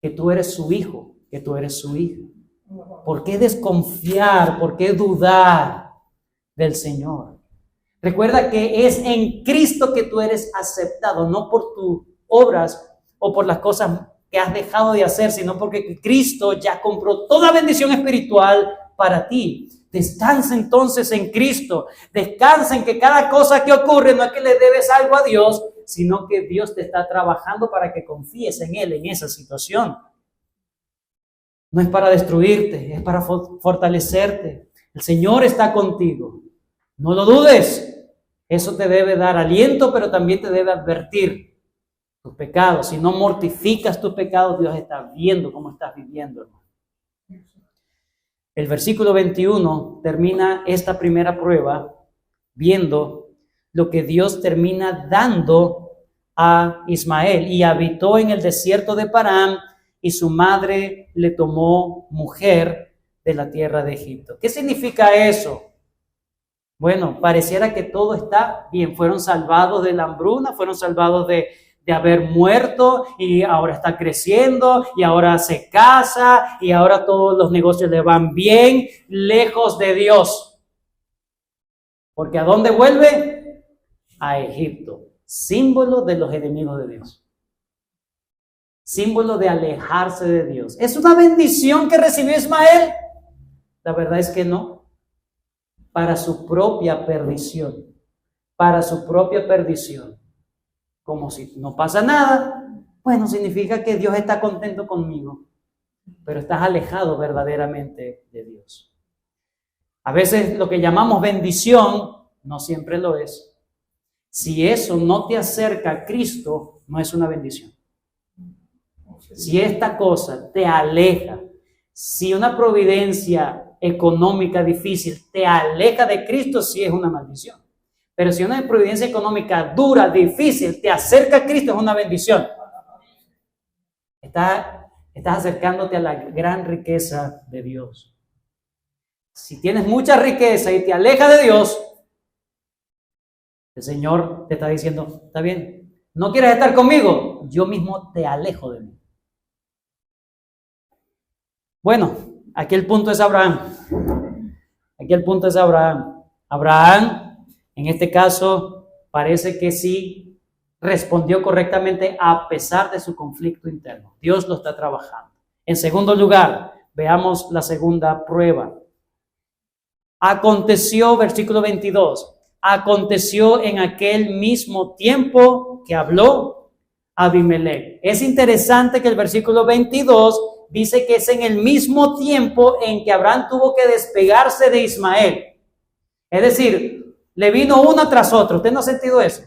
Que tú eres su hijo, que tú eres su hija. ¿Por qué desconfiar? ¿Por qué dudar del Señor? Recuerda que es en Cristo que tú eres aceptado, no por tus obras o por las cosas que has dejado de hacer, sino porque Cristo ya compró toda bendición espiritual para ti. Descansa entonces en Cristo. Descansa en que cada cosa que ocurre no es que le debes algo a Dios, sino que Dios te está trabajando para que confíes en Él en esa situación. No es para destruirte, es para fortalecerte. El Señor está contigo. No lo dudes. Eso te debe dar aliento, pero también te debe advertir tus pecados. Si no mortificas tus pecados, Dios está viendo cómo estás viviendo, hermano. El versículo 21 termina esta primera prueba viendo lo que Dios termina dando a Ismael. Y habitó en el desierto de Parán, y su madre le tomó mujer de la tierra de Egipto. ¿Qué significa eso? Bueno, pareciera que todo está bien. Fueron salvados de la hambruna, fueron salvados de haber muerto, y ahora está creciendo, y ahora se casa, y ahora todos los negocios le van bien, lejos de Dios. Porque ¿a dónde vuelve? A Egipto, símbolo de los enemigos de Dios. Símbolo de alejarse de Dios. ¿Es una bendición que recibió Ismael? La verdad es que no. Para su propia perdición. Para su propia perdición. Como si no pasa nada. Bueno, significa que Dios está contento conmigo. Pero estás alejado verdaderamente de Dios. A veces lo que llamamos bendición no siempre lo es. Si eso no te acerca a Cristo, no es una bendición. Si esta cosa te aleja, si una providencia económica difícil te aleja de Cristo, sí es una maldición. Pero si una providencia económica dura, difícil, te acerca a Cristo, es una bendición. Estás acercándote a la gran riqueza de Dios. Si tienes mucha riqueza y te aleja de Dios, el Señor te está diciendo, está bien, ¿no quieres estar conmigo? Yo mismo te alejo de mí. Bueno, aquí el punto es Abraham. Aquí el punto es Abraham. Abraham, en este caso, parece que sí respondió correctamente a pesar de su conflicto interno. Dios lo está trabajando. En segundo lugar, veamos la segunda prueba. Aconteció, versículo 22, aconteció en aquel mismo tiempo que habló Abimelech. Es interesante que el versículo 22 dice que es en el mismo tiempo en que Abraham tuvo que despegarse de Ismael. Es decir, le vino una tras otra. ¿Usted no ha sentido eso?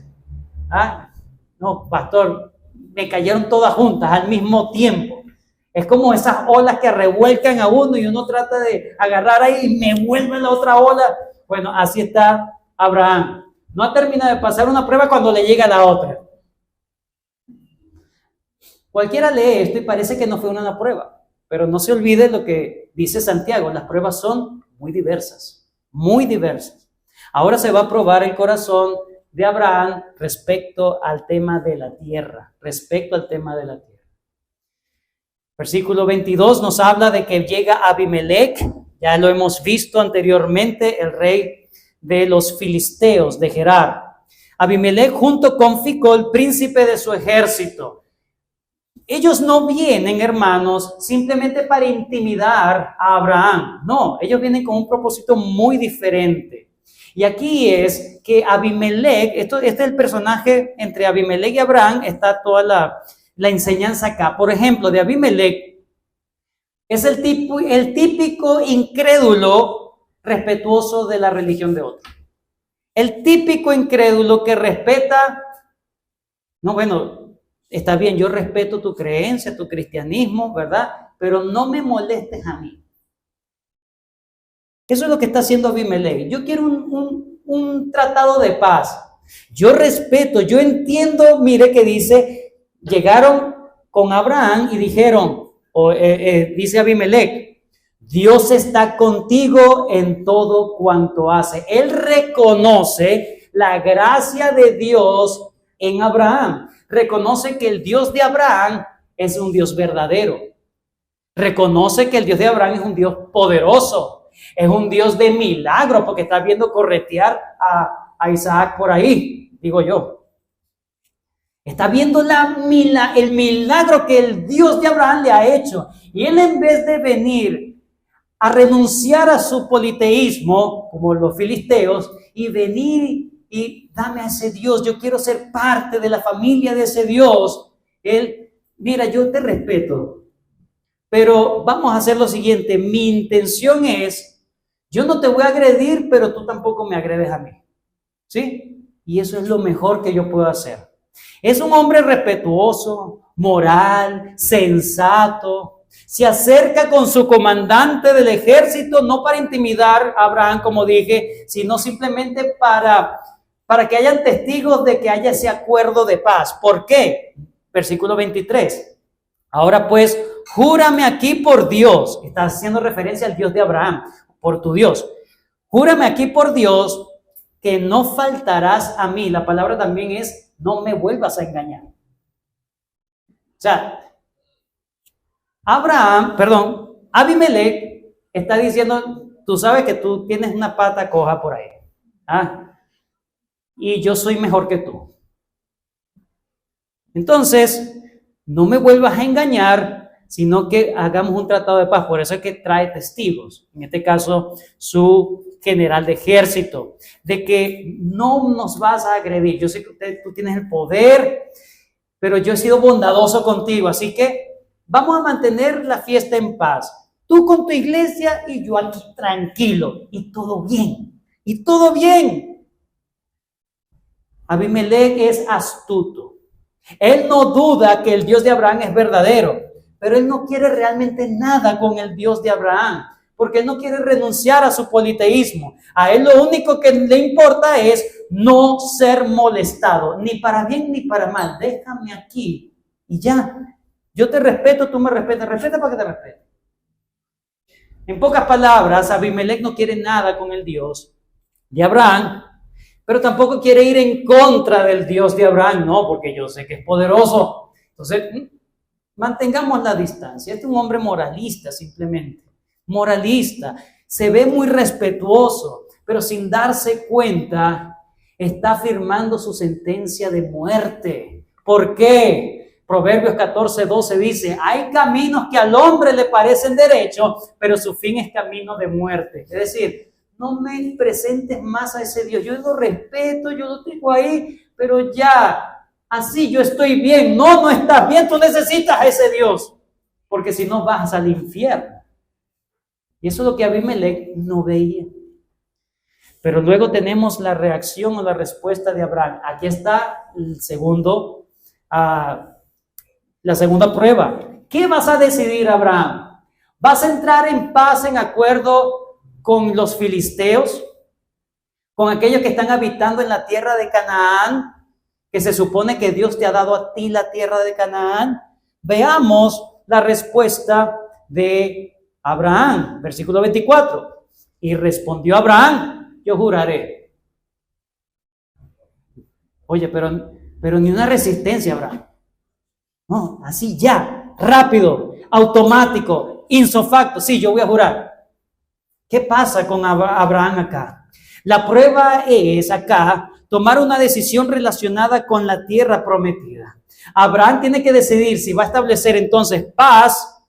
¿Ah? No, pastor, me cayeron todas juntas al mismo tiempo. Es como esas olas que revuelcan a uno y uno trata de agarrar ahí y me vuelve la otra ola. Bueno, así está Abraham. No termina de pasar una prueba cuando le llega la otra. Cualquiera lee esto y parece que no fue una prueba, pero no se olvide lo que dice Santiago, las pruebas son muy diversas, muy diversas. Ahora se va a probar el corazón de Abraham respecto al tema de la tierra, Versículo 22 nos habla de que llega Abimelec, ya lo hemos visto anteriormente, el rey de los filisteos de Gerar. Abimelec junto con Ficol, príncipe de su ejército. Ellos no vienen, hermanos, simplemente para intimidar a Abraham. No, ellos vienen con un propósito muy diferente. Y aquí es que Abimelec, este es el personaje entre Abimelec y Abraham, está toda la enseñanza acá. Por ejemplo, de Abimelec, es el típico incrédulo respetuoso de la religión de otro. El típico incrédulo que respeta, no, bueno, está bien, yo respeto tu creencia, tu cristianismo, ¿verdad? Pero no me molestes a mí. Eso es lo que está haciendo Abimelec. Yo quiero un tratado de paz. Yo respeto, yo entiendo, mire que dice, llegaron con Abraham y dijeron, dice Abimelec, Dios está contigo en todo cuanto hace. Él reconoce la gracia de Dios en Abraham. Reconoce que el Dios de Abraham es un Dios verdadero. Reconoce que el Dios de Abraham es un Dios poderoso. Es un Dios de milagro, porque está viendo corretear a Isaac por ahí, digo yo. Está viendo el milagro que el Dios de Abraham le ha hecho. Y él, en vez de venir a renunciar a su politeísmo, como los filisteos, y venir y dame a ese Dios, yo quiero ser parte de la familia de ese Dios. Él, mira, yo te respeto, pero vamos a hacer lo siguiente. Mi intención es, yo no te voy a agredir, pero tú tampoco me agredes a mí. ¿Sí? Y eso es lo mejor que yo puedo hacer. Es un hombre respetuoso, moral, sensato. Se acerca con su comandante del ejército, no para intimidar a Abraham, como dije, sino simplemente para que hayan testigos de que haya ese acuerdo de paz. ¿Por qué? Versículo 23. Ahora pues, júrame aquí por Dios. Está haciendo referencia al Dios de Abraham, por tu Dios. Júrame aquí por Dios que no faltarás a mí. La palabra también es, no me vuelvas a engañar. O sea, Abimelec está diciendo, tú sabes que tú tienes una pata coja por ahí. Y yo soy mejor que tú. Entonces, no me vuelvas a engañar, sino que hagamos un tratado de paz. Por eso es que trae testigos. En este caso, su general de ejército, de que no nos vas a agredir. Yo sé que tú tienes el poder, pero yo he sido bondadoso contigo, así que vamos a mantener la fiesta en paz. Tú con tu iglesia y yo aquí tranquilo. Y todo bien. Y todo bien. Abimelec es astuto. Él no duda que el Dios de Abraham es verdadero, pero él no quiere realmente nada con el Dios de Abraham, porque él no quiere renunciar a su politeísmo. A él lo único que le importa es no ser molestado, ni para bien ni para mal. Déjame aquí y ya. Yo te respeto, tú me respetas. Respeta para que te respete. En pocas palabras, Abimelec no quiere nada con el Dios de Abraham, pero tampoco quiere ir en contra del Dios de Abraham, no, porque yo sé que es poderoso. Entonces, mantengamos la distancia. Este es un hombre moralista, simplemente. Moralista. Se ve muy respetuoso, pero sin darse cuenta, está firmando su sentencia de muerte. ¿Por qué? Proverbios 14:12 dice, hay caminos que al hombre le parecen derechos, pero su fin es camino de muerte. Es decir, no me presentes más a ese Dios. Yo lo respeto, yo lo tengo ahí, pero ya, así yo estoy bien. No estás bien, tú necesitas a ese Dios, porque si no vas al infierno. Y eso es lo que Abimelec no veía. Pero luego tenemos la reacción o la respuesta de Abraham. Aquí está la segunda prueba. ¿Qué vas a decidir, Abraham? ¿Vas a entrar en paz, en acuerdo con los filisteos, con aquellos que están habitando en la tierra de Canaán, que se supone que Dios te ha dado a ti la tierra de Canaán? Veamos la respuesta de Abraham, versículo 24. Y respondió Abraham, yo juraré. Oye, pero ni una resistencia, Abraham. No, así ya, rápido, automático, insofacto. Sí, yo voy a jurar. ¿Qué pasa con Abraham acá? La prueba es acá tomar una decisión relacionada con la tierra prometida. Abraham tiene que decidir si va a establecer entonces paz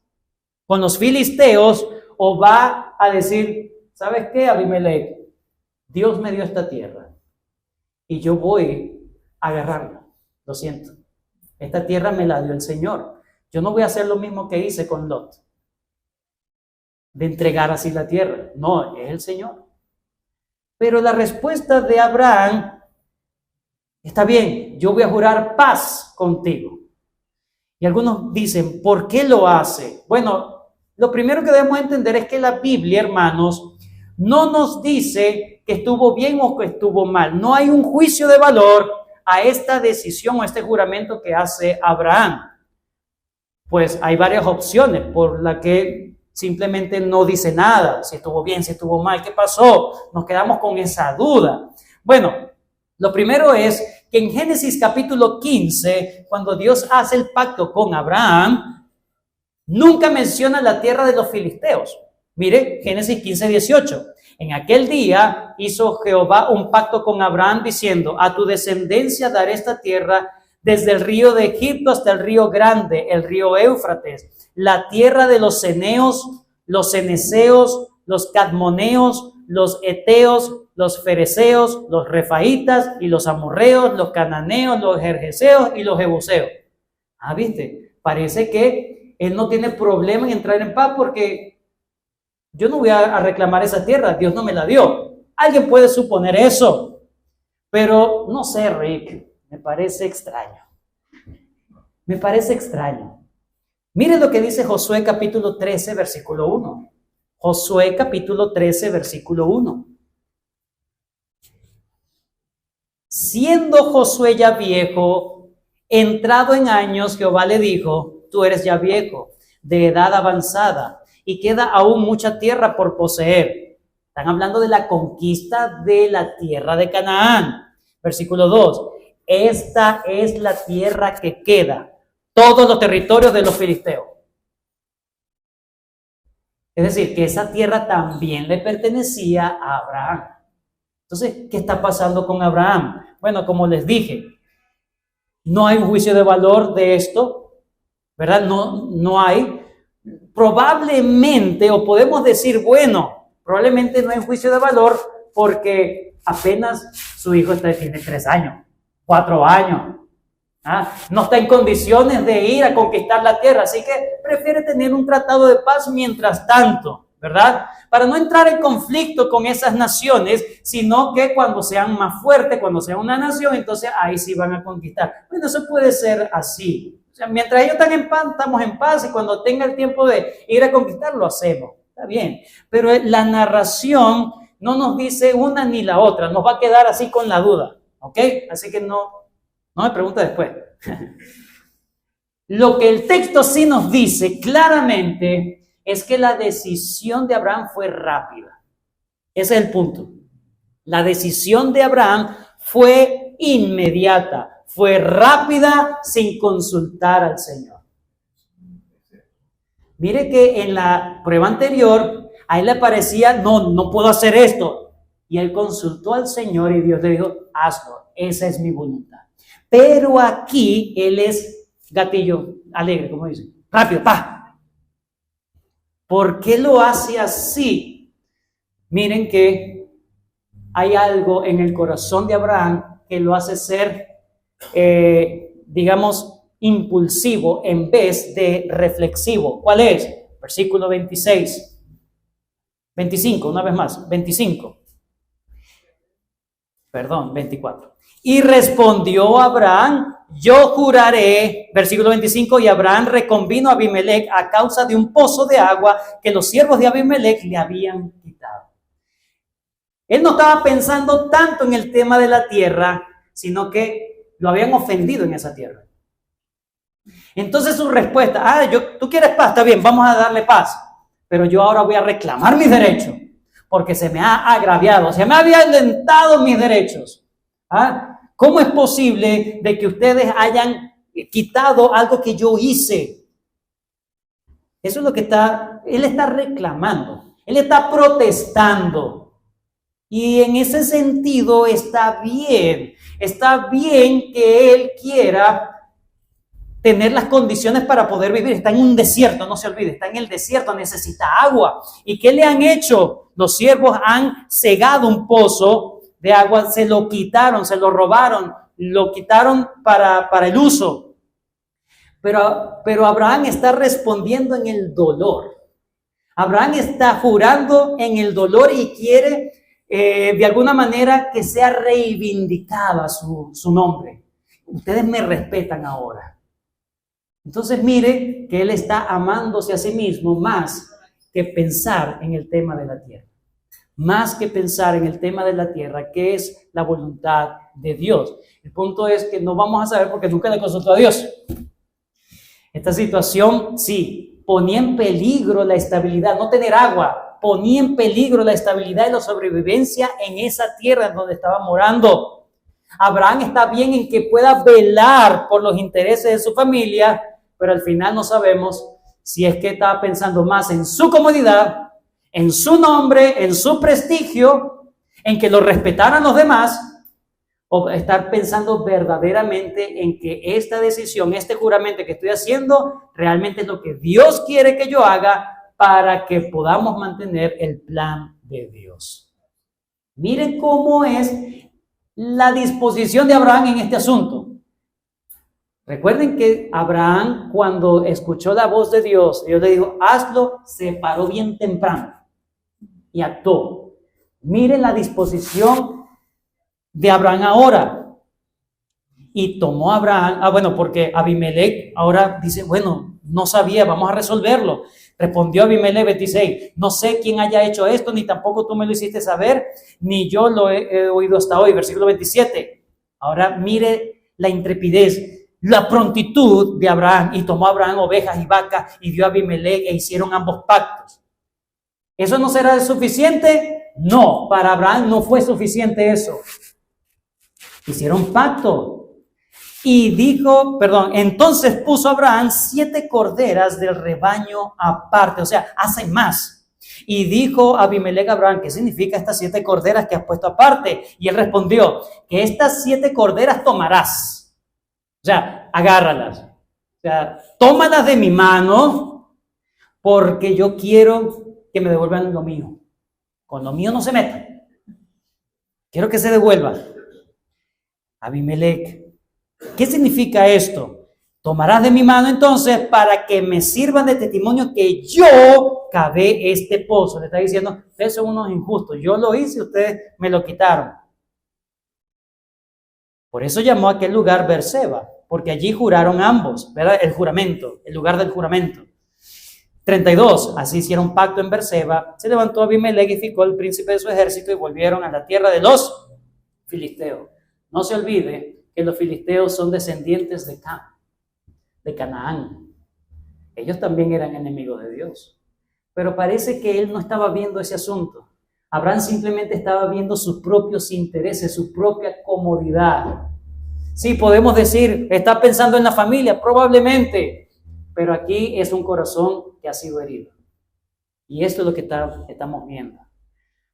con los filisteos o va a decir, ¿sabes qué, Abimelech? Dios me dio esta tierra y yo voy a agarrarla. Lo siento. Esta tierra me la dio el Señor. Yo no voy a hacer lo mismo que hice con Lot, de entregar así la tierra. No, es el Señor. Pero la respuesta de Abraham, está bien, yo voy a jurar paz contigo. Y algunos dicen, ¿por qué lo hace? Bueno, lo primero que debemos entender es que la Biblia, hermanos, no nos dice que estuvo bien o que estuvo mal. No hay un juicio de valor a esta decisión o a este juramento que hace Abraham. Pues hay varias opciones por la que simplemente no dice nada, si estuvo bien, si estuvo mal, ¿qué pasó? Nos quedamos con esa duda. Bueno, lo primero es que en Génesis capítulo 15, cuando Dios hace el pacto con Abraham, nunca menciona la tierra de los filisteos. Mire, Génesis 15, 18. En aquel día hizo Jehová un pacto con Abraham diciendo, a tu descendencia daré esta tierra desde el río de Egipto hasta el río grande, el río Éufrates, la tierra de los ceneos, los ceneseos, los cadmoneos, los eteos, los fereceos, los refaitas y los amorreos, los cananeos, los gergeseos y los jebuseos. Ah, ¿viste? Parece que él no tiene problema en entrar en paz porque yo no voy a reclamar esa tierra, Dios no me la dio. Alguien puede suponer eso, pero no sé, Rick, me parece extraño. Me parece extraño. Miren lo que dice Josué capítulo 13, versículo 1. Josué capítulo 13, versículo 1. Siendo Josué ya viejo, entrado en años, Jehová le dijo, tú eres ya viejo, de edad avanzada, y queda aún mucha tierra por poseer. Están hablando de la conquista de la tierra de Canaán. Versículo 2. Esta es la tierra que queda, todos los territorios de los filisteos. Es decir, que esa tierra también le pertenecía a Abraham. Entonces, ¿qué está pasando con Abraham? Bueno, como les dije, no hay un juicio de valor de esto, ¿verdad? No hay. Probablemente, o podemos decir, bueno, probablemente no hay un juicio de valor porque apenas su hijo tiene 3 años, 4 años. No está en condiciones de ir a conquistar la tierra, así que prefiere tener un tratado de paz mientras tanto, ¿verdad? Para no entrar en conflicto con esas naciones, sino que cuando sean más fuertes, cuando sean una nación, entonces ahí sí van a conquistar. Bueno, eso puede ser así. O sea, mientras ellos están en paz, estamos en paz, y cuando tenga el tiempo de ir a conquistar, lo hacemos. Está bien. Pero la narración no nos dice una ni la otra, nos va a quedar así con la duda, ¿ok? Así que no me pregunte después. Lo que el texto sí nos dice claramente es que la decisión de Abraham fue rápida. Ese es el punto. La decisión de Abraham fue inmediata, fue rápida sin consultar al Señor. Mire que en la prueba anterior, a él le parecía, no puedo hacer esto. Y él consultó al Señor y Dios le dijo, hazlo, esa es mi voluntad. Pero aquí él es gatillo alegre, como dicen, rápido, ¡pa! ¿Por qué lo hace así? Miren que hay algo en el corazón de Abraham que lo hace ser, digamos, impulsivo en vez de reflexivo. ¿Cuál es? Versículo 26. 25, una vez más, 25. Perdón, 24. Y respondió Abraham, yo juraré, versículo 25, y Abraham reconvino a Abimelech a causa de un pozo de agua que los siervos de Abimelech le habían quitado. Él no estaba pensando tanto en el tema de la tierra, sino que lo habían ofendido en esa tierra. Entonces su respuesta, tú quieres paz, está bien, vamos a darle paz, pero yo ahora voy a reclamar mis derechos, porque se me ha agraviado, se me había violentado mis derechos. ¿Cómo es posible de que ustedes hayan quitado algo que yo hice? Eso es lo que él está reclamando, él está protestando. Y en ese sentido está bien que él quiera tener las condiciones para poder vivir. Está en un desierto, no se olvide, está en el desierto, necesita agua. ¿Y qué le han hecho? Los siervos han cegado un pozo de agua, se lo quitaron, se lo robaron, lo quitaron para el uso. Pero Abraham está respondiendo en el dolor. Abraham está jurando en el dolor y quiere de alguna manera que sea reivindicada su nombre. Ustedes me respetan ahora. Entonces mire que él está amándose a sí mismo más que pensar en el tema de la tierra. Más que pensar en el tema de la tierra, que es la voluntad de Dios. El punto es que no vamos a saber porque nunca le consultó a Dios. Esta situación, sí, ponía en peligro la estabilidad, no tener agua, ponía en peligro la estabilidad y la sobrevivencia en esa tierra en donde estaba morando. Abraham está bien en que pueda velar por los intereses de su familia, pero al final no sabemos si es que estaba pensando más en su comodidad, en su nombre, en su prestigio, en que lo respetaran los demás, o estar pensando verdaderamente en que esta decisión, este juramento que estoy haciendo, realmente es lo que Dios quiere que yo haga para que podamos mantener el plan de Dios. Miren cómo es la disposición de Abraham en este asunto. Recuerden que Abraham, cuando escuchó la voz de Dios, Dios le dijo, hazlo, se paró bien temprano y actuó. Miren la disposición de Abraham ahora. Y tomó a Abraham, porque Abimelech ahora dice, bueno, no sabía, vamos a resolverlo. Respondió Abimelech 26, no sé quién haya hecho esto, ni tampoco tú me lo hiciste saber, ni yo lo he oído hasta hoy. Versículo 27. Ahora mire la intrepidez, la prontitud de Abraham. Y tomó Abraham ovejas y vacas y dio a Abimelech e hicieron ambos pactos. ¿Eso no será suficiente? No, para Abraham no fue suficiente eso. Hicieron pacto. Y entonces puso Abraham 7 corderas del rebaño aparte, o sea, hace más. Y dijo Abimelech a Abraham, ¿qué significa estas 7 corderas que has puesto aparte? Y él respondió, que estas 7 corderas tomarás. O sea, agárralas. O sea, tómalas de mi mano, porque yo quiero que me devuelvan lo mío. Con lo mío no se metan. Quiero que se devuelva. Abimelech, ¿qué significa esto? Tomarás de mi mano entonces para que me sirvan de testimonio que yo cavé este pozo. Le está diciendo, ustedes son unos injustos. Yo lo hice y ustedes me lo quitaron. Por eso llamó a aquel lugar Berseba, porque allí juraron ambos, ¿verdad? El lugar del juramento. 32, así hicieron pacto en Berseba. Se levantó Abimelech y ficó el príncipe de su ejército y volvieron a la tierra de los filisteos. No se olvide que los filisteos son descendientes de Canaán. Ellos también eran enemigos de Dios. Pero parece que él no estaba viendo ese asunto. Abraham simplemente estaba viendo sus propios intereses, su propia comodidad. Sí, podemos decir, está pensando en la familia, probablemente, pero aquí es un corazón que ha sido herido. Y esto es lo que estamos viendo.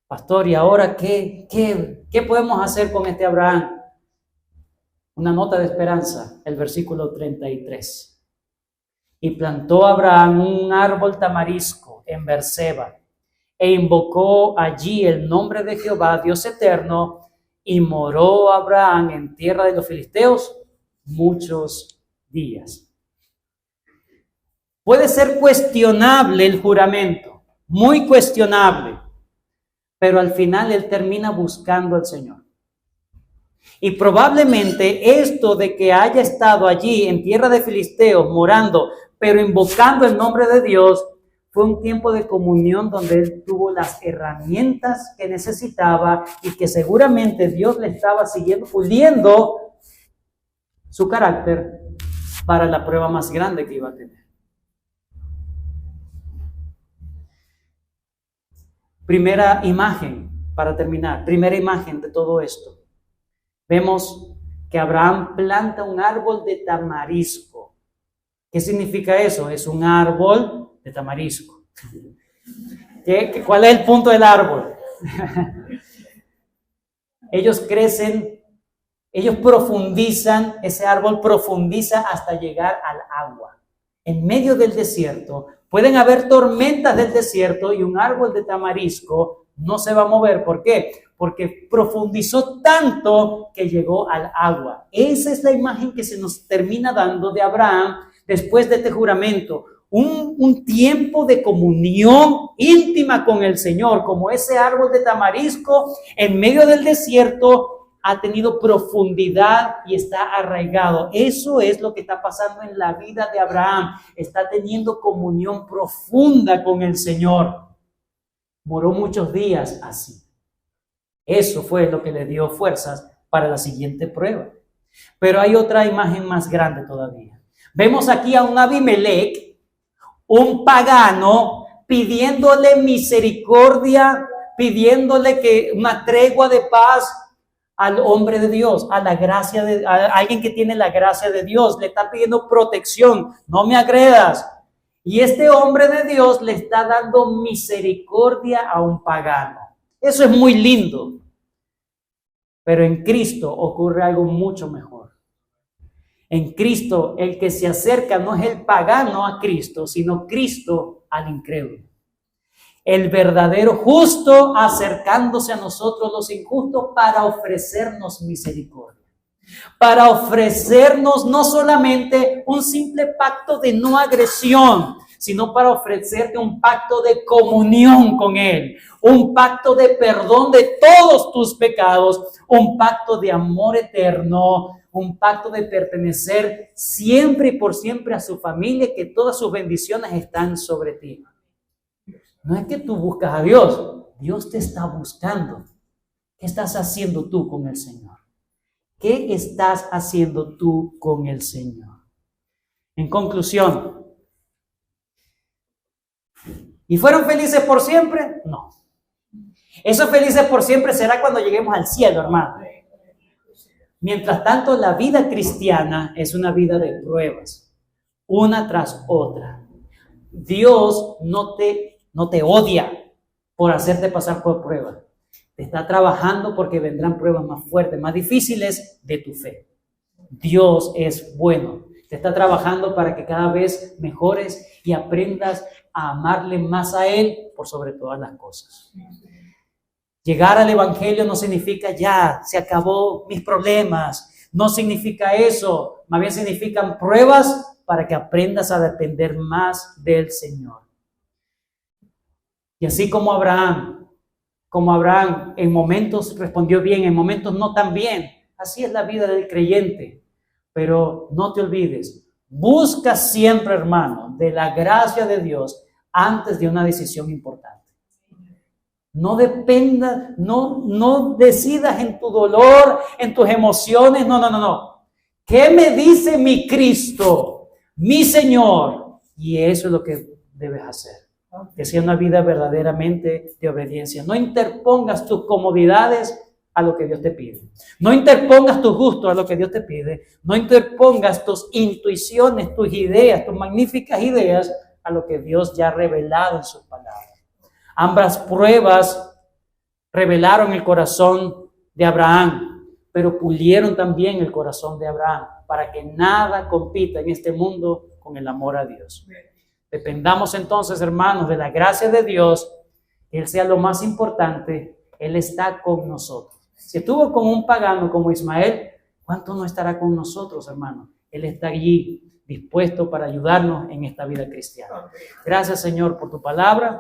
Pastor, ¿y ahora qué podemos hacer con este Abraham? Una nota de esperanza, el versículo 33. Y plantó Abraham un árbol tamarisco en Berseba, e invocó allí el nombre de Jehová, Dios eterno, y moró Abraham en tierra de los filisteos muchos días. Puede ser cuestionable el juramento, muy cuestionable, pero al final él termina buscando al Señor. Y probablemente esto de que haya estado allí en tierra de filisteos morando, pero invocando el nombre de Dios, fue un tiempo de comunión donde él tuvo las herramientas que necesitaba y que seguramente Dios le estaba siguiendo, puliendo su carácter para la prueba más grande que iba a tener. Primera imagen, para terminar, primera imagen de todo esto. Vemos que Abraham planta un árbol de tamarisco. ¿Qué significa eso? Es un árbol de tamarisco. ¿Cuál es el punto del árbol? Ellos crecen, ellos profundizan, ese árbol profundiza hasta llegar al agua. En medio del desierto, pueden haber tormentas del desierto y un árbol de tamarisco no se va a mover. ¿Por qué? Porque profundizó tanto que llegó al agua. Esa es la imagen que se nos termina dando de Abraham después de este juramento. Un tiempo de comunión íntima con el Señor, como ese árbol de tamarisco en medio del desierto ha tenido profundidad y está arraigado. Eso es lo que está pasando en la vida de Abraham. Está teniendo comunión profunda con el Señor. Moró muchos días así. Eso fue lo que le dio fuerzas para la siguiente prueba. Pero hay otra imagen más grande todavía. Vemos aquí a un Abimelech, un pagano, pidiéndole misericordia, pidiéndole que una tregua de paz al hombre de Dios, a alguien que tiene la gracia de Dios. Le está pidiendo protección, no me agredas. Y este hombre de Dios le está dando misericordia a un pagano. Eso es muy lindo. Pero en Cristo ocurre algo mucho mejor. En Cristo, el que se acerca no es el pagano a Cristo, sino Cristo al incrédulo. El verdadero justo acercándose a nosotros los injustos para ofrecernos misericordia. Para ofrecernos no solamente un simple pacto de no agresión, sino para ofrecerte un pacto de comunión con Él, un pacto de perdón de todos tus pecados, un pacto de amor eterno, un pacto de pertenecer siempre y por siempre a su familia, que todas sus bendiciones están sobre ti. No es que tú buscas a Dios, Dios te está buscando. ¿Qué estás haciendo tú con el Señor? ¿Qué estás haciendo tú con el Señor? En conclusión, ¿y fueron felices por siempre? No. Esos felices por siempre será cuando lleguemos al cielo, hermano. Mientras tanto, la vida cristiana es una vida de pruebas, una tras otra. Dios no te odia por hacerte pasar por pruebas. Te está trabajando porque vendrán pruebas más fuertes, más difíciles de tu fe. Dios es bueno. Te está trabajando para que cada vez mejores y aprendas a amarle más a Él por sobre todas las cosas. Llegar al Evangelio no significa ya, se acabó mis problemas. No significa eso. Más bien significan pruebas para que aprendas a depender más del Señor. Y así como Abraham en momentos respondió bien, en momentos no tan bien. Así es la vida del creyente. Pero no te olvides, busca siempre, hermano, de la gracia de Dios antes de una decisión importante. No dependas, no decidas en tu dolor, en tus emociones, no. ¿Qué me dice mi Cristo, mi Señor? Y eso es lo que debes hacer. Que sea una vida verdaderamente de obediencia. No interpongas tus comodidades a lo que Dios te pide. No interpongas tus gustos a lo que Dios te pide. No interpongas tus intuiciones, tus ideas, tus magníficas ideas a lo que Dios ya ha revelado en sus palabras. Ambas pruebas revelaron el corazón de Abraham, pero pulieron también el corazón de Abraham para que nada compita en este mundo con el amor a Dios. Dependamos entonces, hermanos, de la gracia de Dios, que Él sea lo más importante. Él está con nosotros. Si estuvo con un pagano como Ismael, ¿cuánto no estará con nosotros, hermanos? Él está allí dispuesto para ayudarnos en esta vida cristiana. Gracias, Señor, por tu palabra.